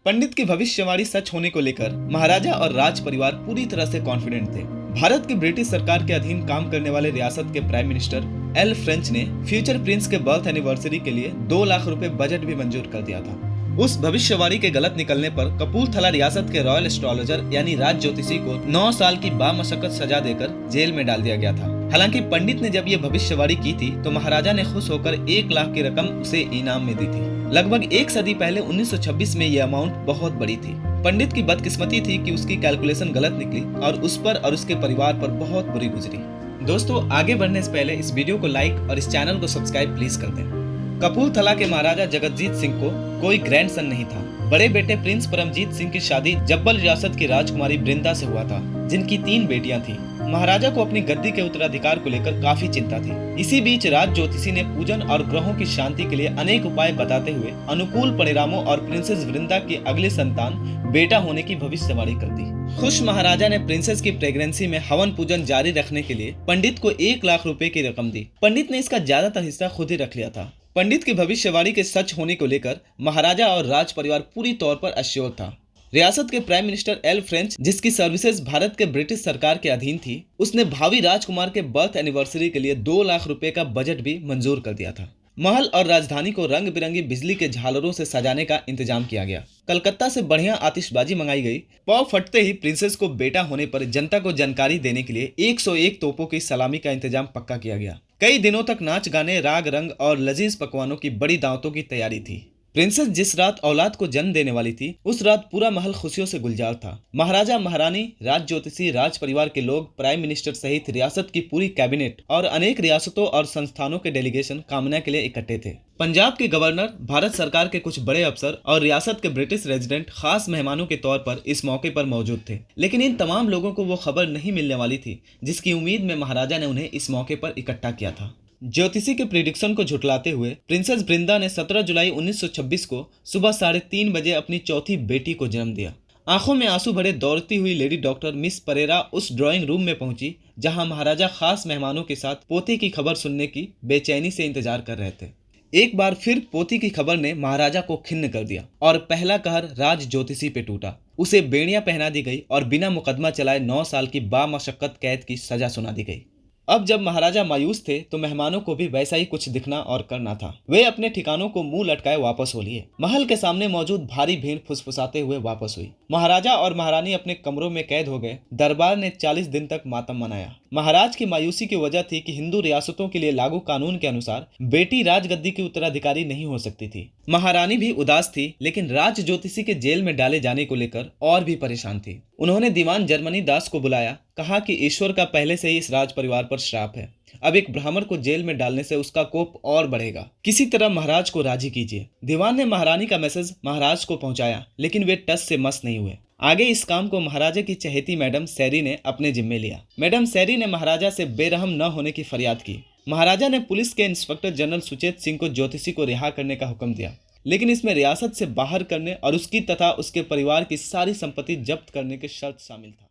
पंडित की भविष्यवाणी सच होने को लेकर महाराजा और राज परिवार पूरी तरह से कॉन्फिडेंट थे। भारत की ब्रिटिश सरकार के अधीन काम करने वाले रियासत के प्राइम मिनिस्टर एल फ्रेंच ने फ्यूचर प्रिंस के बर्थ एनिवर्सरी के लिए 2 लाख रुपए बजट भी मंजूर कर दिया था। उस भविष्यवाणी के गलत निकलने पर कपूरथला रियासत के रॉयल एस्ट्रोलॉजर यानी राज ज्योतिषी को 9 साल की बामशक्कत सजा देकर जेल में डाल दिया गया था। हालांकि पंडित ने जब ये भविष्यवाणी की थी तो महाराजा ने खुश होकर 1 लाख की रकम उसे इनाम में दी थी। लगभग 1 सदी पहले 1926 में ये अमाउंट बहुत बड़ी थी। पंडित की बदकिस्मती थी कि उसकी कैलकुलेशन गलत निकली और उस पर और उसके परिवार पर बहुत बुरी गुजरी। दोस्तों, आगे बढ़ने से पहले इस वीडियो को लाइक और इस चैनल को सब्सक्राइब प्लीज कर दें। कपूरथला के महाराजा जगतजीत सिंह को कोई ग्रैंडसन नहीं था। बड़े बेटे प्रिंस परमजीत सिंह की शादी जब्बल रियासत की राजकुमारी बृंदा से हुआ था, जिनकी 3 बेटियां थीं। महाराजा को अपनी गद्दी के उत्तराधिकार को लेकर काफी चिंता थी। इसी बीच राज ज्योतिषी ने पूजन और ग्रहों की शांति के लिए अनेक उपाय बताते हुए अनुकूल परिणामों और प्रिंसेस वृंदा की अगली संतान बेटा होने की भविष्यवाणी कर दी। खुश महाराजा ने प्रिंसेस की प्रेगनेंसी में हवन पूजन जारी रखने के लिए पंडित को 1 लाख रुपए की रकम दी। पंडित ने इसका ज्यादातर हिस्सा खुद ही रख लिया था। पंडित की भविष्यवाणी के सच होने को लेकर महाराजा और राज परिवार पूरी तौर पर अश्योर था। रियासत के प्राइम मिनिस्टर एल फ्रेंच, जिसकी सर्विसेज भारत के ब्रिटिश सरकार के अधीन थी, उसने भावी राजकुमार के बर्थ एनिवर्सरी के लिए 2 लाख रुपए का बजट भी मंजूर कर दिया था। महल और राजधानी को रंग बिरंगी बिजली के झालरों से सजाने का इंतजाम किया गया। कलकत्ता से बढ़िया आतिशबाजी मंगाई गई। पौ फटते ही प्रिंसेस को बेटा होने पर जनता को जानकारी देने के लिए 101 तोपों की सलामी का इंतजाम पक्का किया गया। कई दिनों तक नाच गाने, राग रंग और लजीज पकवानों की बड़ी दावतों की तैयारी थी। प्रिंसेस जिस रात औलाद को जन्म देने वाली थी, उस रात पूरा महल खुशियों से गुलजार था। महाराजा, महारानी, राज ज्योतिषी, राज परिवार के लोग, प्राइम मिनिस्टर सहित रियासत की पूरी कैबिनेट और अनेक रियासतों और संस्थानों के डेलीगेशन कामना के लिए इकट्ठे थे। पंजाब के गवर्नर, भारत सरकार के कुछ बड़े अफसर और रियासत के ब्रिटिश रेजिडेंट खास मेहमानों के तौर पर इस मौके पर मौजूद थे। लेकिन इन तमाम लोगों को वो खबर नहीं मिलने वाली थी जिसकी उम्मीद में महाराजा ने उन्हें इस मौके पर इकट्ठा किया था। ज्योतिषी के प्रिडिक्शन को झुठलाते हुए प्रिंसेस वृंदा ने 17 जुलाई 1926 को सुबह 3:30 बजे अपनी चौथी बेटी को जन्म दिया। आंखों में आंसू भरे दौड़ती हुई लेडी डॉक्टर मिस परेरा उस ड्राइंग रूम में पहुंची जहां महाराजा खास मेहमानों के साथ पोती की खबर सुनने की बेचैनी से इंतजार कर रहे थे। एक बार फिर पोती की खबर ने महाराजा को खिन्न कर दिया और पहला कहर राज ज्योतिषी पे टूटा। उसे बेड़ियां पहना दी गई और बिना मुकदमा चलाए 9 साल की बामशक्कत कैद की सजा सुना दी गई। अब जब महाराजा मायूस थे तो मेहमानों को भी वैसा ही कुछ दिखना और करना था। वे अपने ठिकानों को मुंह लटकाए वापस हो लिए। महल के सामने मौजूद भारी भीड़ फुसफुसाते हुए वापस हुई। महाराजा और महारानी अपने कमरों में कैद हो गए। दरबार ने 40 दिन तक मातम मनाया। महाराज की मायूसी की वजह थी कि हिंदू रियासतों के लिए लागू कानून के अनुसार बेटी राजगद्दी की उत्तराधिकारी नहीं हो सकती थी। महारानी भी उदास थी, लेकिन राज ज्योतिषी के जेल में डाले जाने को लेकर और भी परेशान थी। उन्होंने दीवान जर्मनी दास को बुलाया, कहा कि ईश्वर का पहले से ही इस राज परिवार पर श्राप है। अब एक ब्राह्मण को जेल में डालने से उसका कोप और बढ़ेगा। किसी तरह महाराज को राजी कीजिए। दीवान ने महारानी का मैसेज महाराज को पहुंचाया, लेकिन वे टस से मस नहीं हुए। आगे इस काम को महाराजा की चहेती मैडम सैरी ने अपने जिम्मे लिया। मैडम सैरी ने महाराजा से बेरहम न होने की फरियाद की। महाराजा ने पुलिस के इंस्पेक्टर जनरल सुचेत सिंह को ज्योतिषी को रिहा करने का हुक्म दिया, लेकिन इसमें रियासत से बाहर करने और उसकी तथा उसके परिवार की सारी संपत्ति जब्त करने के शर्त शामिल था।